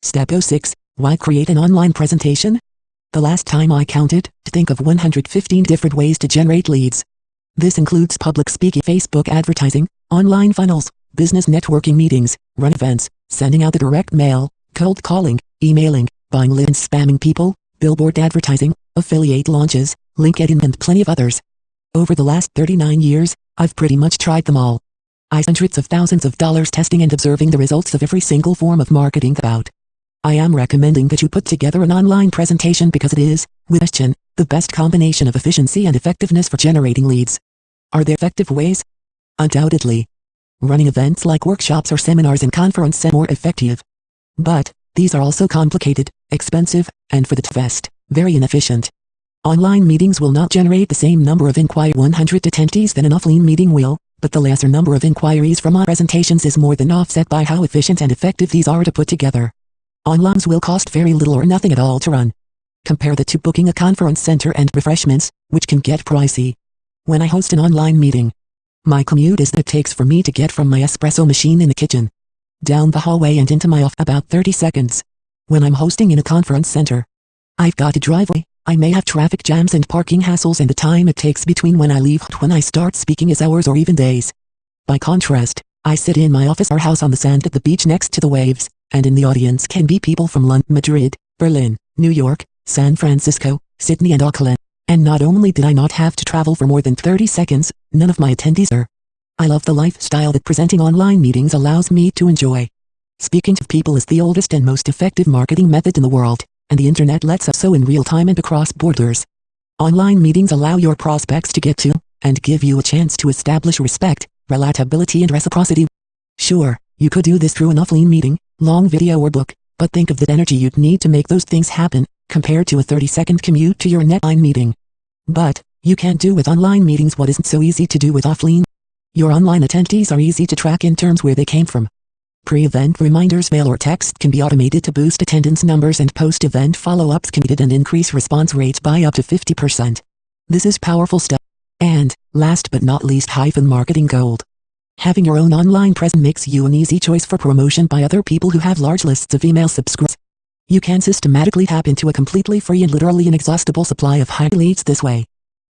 Step 06. Why create an online presentation? The last time I counted, to think of 115 different ways to generate leads. This includes public speaking, Facebook advertising, online funnels, business networking meetings, run events, sending out the direct mail, cold calling, emailing, buying leads, spamming people, billboard advertising, affiliate launches, LinkedIn, and plenty of others. Over the last 39 years, I've pretty much tried them all. I spent hundreds of thousands of dollars testing and observing the results of every single form of marketing about. I am recommending that you put together an online presentation because it is, with question, the best combination of efficiency and effectiveness for generating leads. Are there effective ways? Undoubtedly. Running events like workshops or seminars and conferences are more effective. But, these are also complicated, expensive, and for the best, very inefficient. Online meetings will not generate the same number of 100 attendees than an offline meeting will, but the lesser number of inquiries from our presentations is more than offset by how efficient and effective these are to put together. Onlines will cost very little or nothing at all to run. Compare that to booking a conference center and refreshments, which can get pricey. When I host an online meeting, my commute is that it takes for me to get from my espresso machine in the kitchen, down the hallway and into my office about 30 seconds. When I'm hosting in a conference center, I've got to drive away. I may have traffic jams and parking hassles, and the time it takes between when I leave and when I start speaking is hours or even days. By contrast, I sit in my office or house on the sand at the beach next to the waves, and in the audience can be people from London, Madrid, Berlin, New York, San Francisco, Sydney, and Auckland. And not only did I not have to travel for more than 30 seconds, none of my attendees are. I love the lifestyle that presenting online meetings allows me to enjoy. Speaking to people is the oldest and most effective marketing method in the world, and the internet lets us so in real time and across borders. Online meetings allow your prospects to get to, and give you a chance to establish respect, relatability, and reciprocity. Sure, you could do this through an offline meeting, long video or book, but think of the energy you'd need to make those things happen, compared to a 30-second commute to your online meeting. But, you can't do with online meetings what isn't so easy to do with offline. Your online attendees are easy to track in terms where they came from. Pre-event reminders, mail or text can be automated to boost attendance numbers, and post-event follow-ups can be did and increase response rates by up to 50%. This is powerful stuff. And, last but not least, marketing gold. Having your own online presence makes you an easy choice for promotion by other people who have large lists of email subscribers. You can systematically tap into a completely free and literally inexhaustible supply of high leads this way.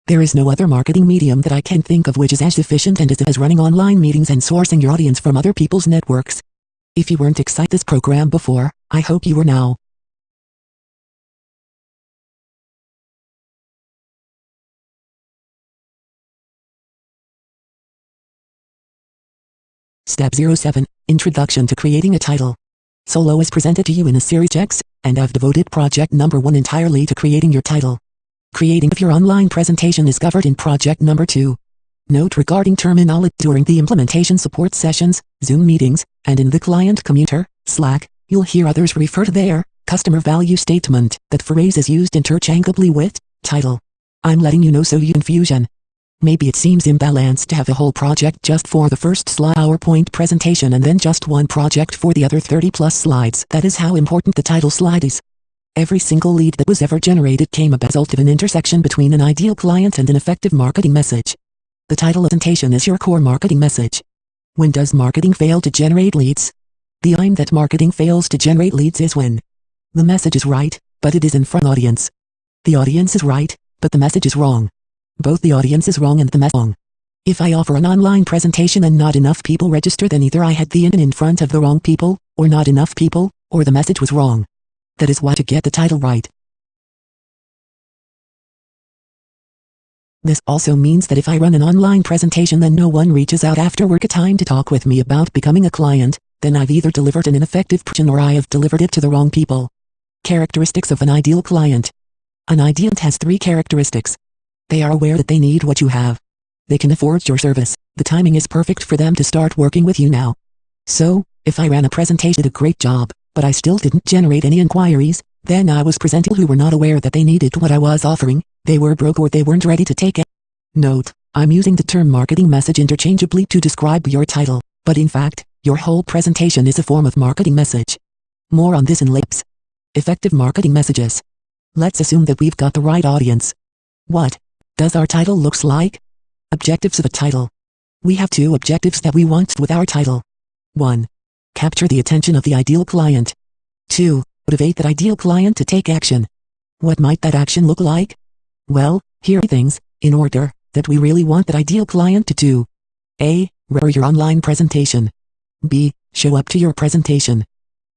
There is no other marketing medium that I can think of which is as efficient and as running online meetings and sourcing your audience from other people's networks. If you weren't excited this program before, I hope you are now. Step 07. Introduction to creating a title. Solo is presented to you in a series of checks, and I've devoted project number 1 entirely to creating your title. Creating of your online presentation is covered in project number 2. Note regarding terminology during the implementation support sessions, Zoom meetings, and in the client commuter, Slack, you'll hear others refer to their customer value statement. That phrase is used interchangeably with title. I'm letting you know so you confusion. Maybe it seems imbalanced to have a whole project just for the first PowerPoint presentation and then just one project for the other 30+ slides. That is how important the title slide is. Every single lead that was ever generated came as a result of an intersection between an ideal client and an effective marketing message. The title presentation is your core marketing message. When does marketing fail to generate leads? The time that marketing fails to generate leads is when the message is right, but it is in front audience. The audience is right, but the message is wrong. Both the audience is wrong and the message wrong. If I offer an online presentation and not enough people register, then either I had the in front of the wrong people, or not enough people, or the message was wrong. That is why to get the title right. This also means that if I run an online presentation then no one reaches out after work time to talk with me about becoming a client, then I've either delivered an ineffective presentation or I have delivered it to the wrong people. Characteristics of an ideal client. An ideal client has 3 characteristics. They are aware that they need what you have. They can afford your service. The timing is perfect for them to start working with you now. So, if I ran a presentation did a great job, but I still didn't generate any inquiries, then I was presenting who were not aware that they needed what I was offering, they were broke or they weren't ready to take it. Note, I'm using the term marketing message interchangeably to describe your title, but in fact, your whole presentation is a form of marketing message. More on this in later. Effective marketing messages. Let's assume that we've got the right audience. What does our title looks like? Objectives of a title. We have 2 objectives that we want with our title. 1. Capture the attention of the ideal client. 2. Motivate that ideal client to take action. What might that action look like? Well, here are things, in order, that we really want that ideal client to do. A. Prepare your online presentation. B. Show up to your presentation.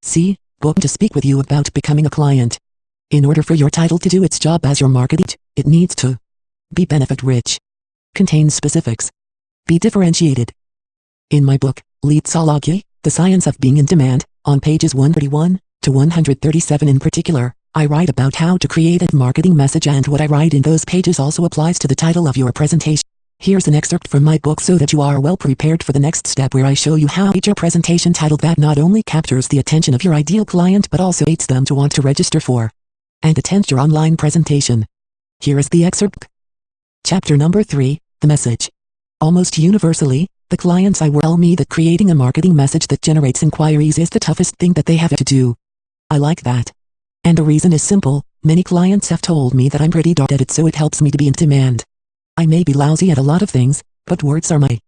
C. Book to speak with you about becoming a client. In order for your title to do its job as your marketing, it needs to be benefit-rich, contain specifics, be differentiated. In my book, Leadsology, The Science of Being in Demand, on pages 131 to 137 in particular, I write about how to create a marketing message, and what I write in those pages also applies to the title of your presentation. Here's an excerpt from my book so that you are well prepared for the next step, where I show you how to create your presentation title that not only captures the attention of your ideal client but also aids them to want to register for and attend your online presentation. Here is the excerpt. Chapter number 3, The Message. Almost universally, the clients I work tell me that creating a marketing message that generates inquiries is the toughest thing that they have to do. I like that. And the reason is simple: many clients have told me that I'm pretty darn at it, so it helps me to be in demand. I may be lousy at a lot of things, but words are my.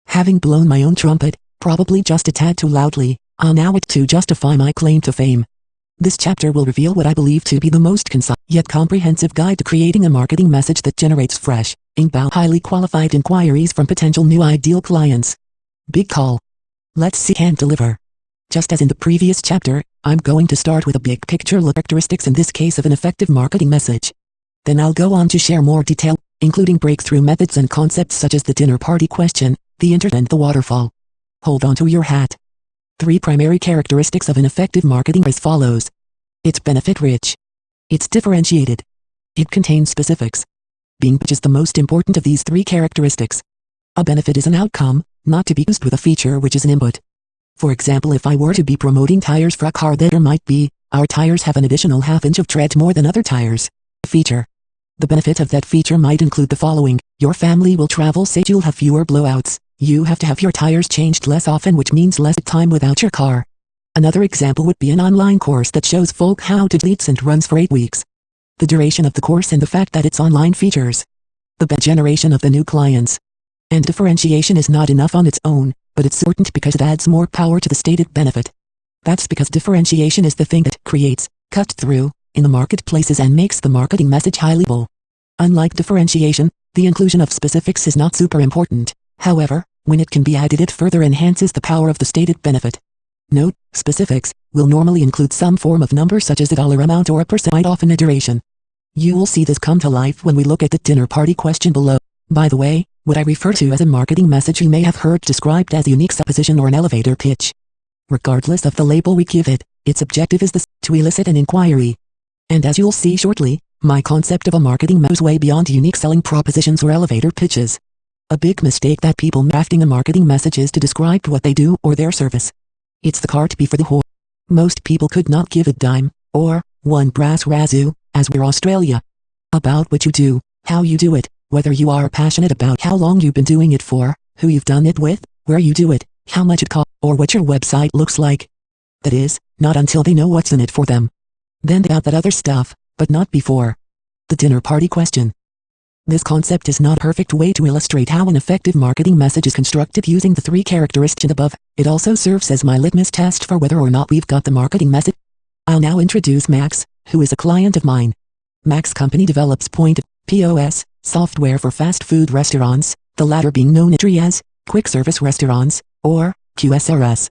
Having blown my own trumpet, probably just a tad too loudly, I'll now it to justify my claim to fame. This chapter will reveal what I believe to be the most concise yet comprehensive guide to creating a marketing message that generates fresh, inbound, highly qualified inquiries from potential new ideal clients. Big call. Let's see can deliver. Just as in the previous chapter, I'm going to start with a big picture look at characteristics in this case of an effective marketing message. Then I'll go on to share more detail, including breakthrough methods and concepts such as the dinner party question, the internet, and the waterfall. Hold on to your hat. 3 primary characteristics of an effective marketing are as follows. It's benefit-rich. It's differentiated. It contains specifics. Being which is the most important of these 3 characteristics. A benefit is an outcome, not to be used with a feature which is an input. For example, if I were to be promoting tires for a car, there might be, our tires have an additional ½ inch of tread more than other tires. Feature. The benefit of that feature might include the following: your family will travel safe, you'll have fewer blowouts, you have to have your tires changed less often, which means less time without your car. Another example would be an online course that shows folk how to do leads and runs for 8 weeks. The duration of the course and the fact that it's online features the generation of the new clients. And differentiation is not enough on its own, but it's important because it adds more power to the stated benefit. That's because differentiation is the thing that creates cut-through in the marketplaces and makes the marketing message highly valuable. Unlike differentiation, the inclusion of specifics is not super important. However, when it can be added, it further enhances the power of the stated benefit. Note, specifics will normally include some form of number such as a dollar amount or a percent, often a duration. You will see this come to life when we look at the dinner party question below. By the way, what I refer to as a marketing message you may have heard described as a unique supposition or an elevator pitch. Regardless of the label we give it, its objective is to elicit an inquiry. And as you'll see shortly, my concept of a marketing goes way beyond unique selling propositions or elevator pitches. A big mistake that people crafting a marketing message is to describe what they do or their service. It's the cart before the horse. Most people could not give a dime, or one brass razoo, as we're Australia, about what you do, how you do it, whether you are passionate about how long you've been doing it for, who you've done it with, where you do it, how much it costs, or what your website looks like. That is, not until they know what's in it for them. Then about that other stuff, but not before. The dinner party question. This concept is not a perfect way to illustrate how an effective marketing message is constructed using the 3 characteristics above. It also serves as my litmus test for whether or not we've got the marketing message. I'll now introduce Max, who is a client of mine. Max Company develops POS software for fast food restaurants, the latter being known as quick service restaurants, or QSRS.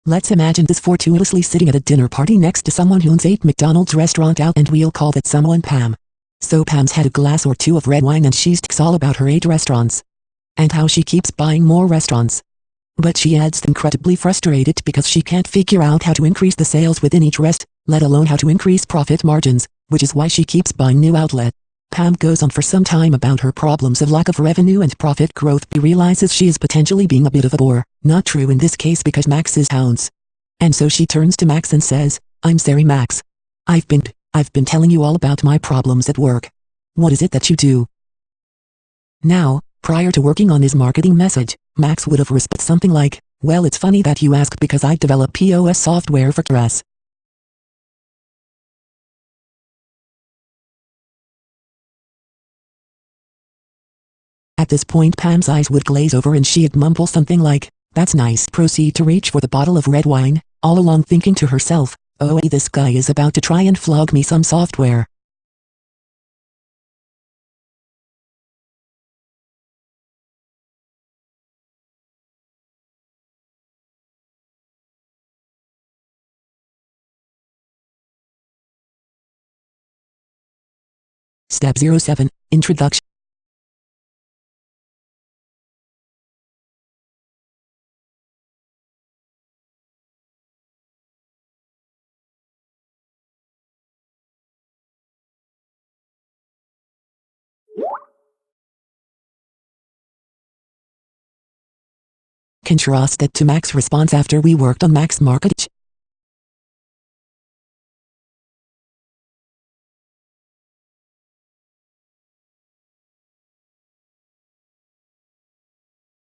Let's imagine this fortuitously sitting at a dinner party next to someone who owns 8 McDonald's restaurant out, and we'll call that someone Pam. So Pam's had a glass or 2 of red wine and she's all about her 8 restaurants. And how she keeps buying more restaurants. But she adds incredibly frustrated because she can't figure out how to increase the sales within each let alone how to increase profit margins, which is why she keeps buying new outlet. Pam goes on for some time about her problems of lack of revenue and profit growth. She realizes she is potentially being a bit of a bore, not true in this case because Max is hounds. And so she turns to Max and says, "I'm sorry Max. I've been telling you all about my problems at work. What is it that you do?" Now, prior to working on his marketing message, Max would have responded something like, "Well, it's funny that you ask because I develop POS software for QSRS." At this point Pam's eyes would glaze over and she'd mumble something like, "That's nice." Proceed to reach for the bottle of red wine, all along thinking to herself, Oh, this guy is about to try and flog me some software. Step 07, Introduction. Contrast it to Mac's response after we worked on Mac's marketing.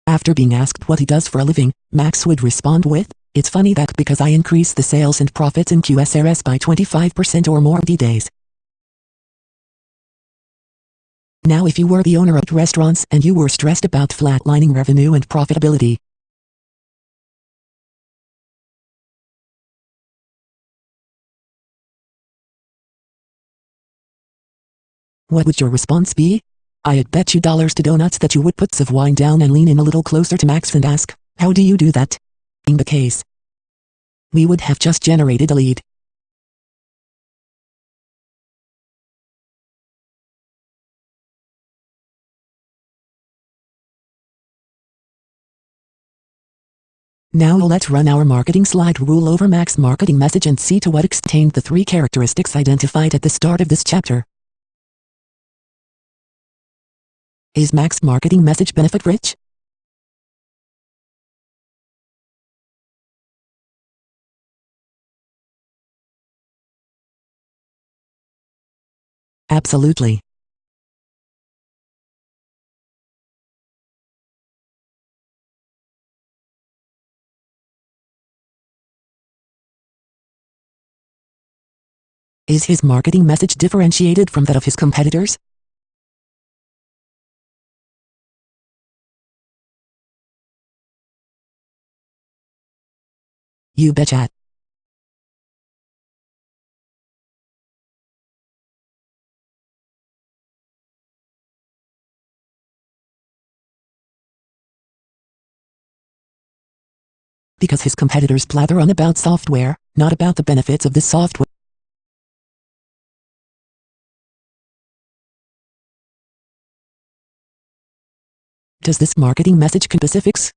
After being asked what he does for a living, Max would respond with, "It's funny that because I increase the sales and profits in QSRS by 25% or more these days." Now if you were the owner of restaurants and you were stressed about flatlining revenue and profitability, what would your response be? I'd bet you dollars to donuts that you would put some wine down and lean in a little closer to Max and ask, "How do you do that?" In the case, we would have just generated a lead. Now let's run our marketing slide rule over Mac's marketing message and see to what extent the 3 characteristics identified at the start of this chapter. Is Mac's marketing message benefit rich? Absolutely. Is his marketing message differentiated from that of his competitors? You betcha. Because his competitors blather on about software, not about the benefits of the software. Does this marketing message contain specifics?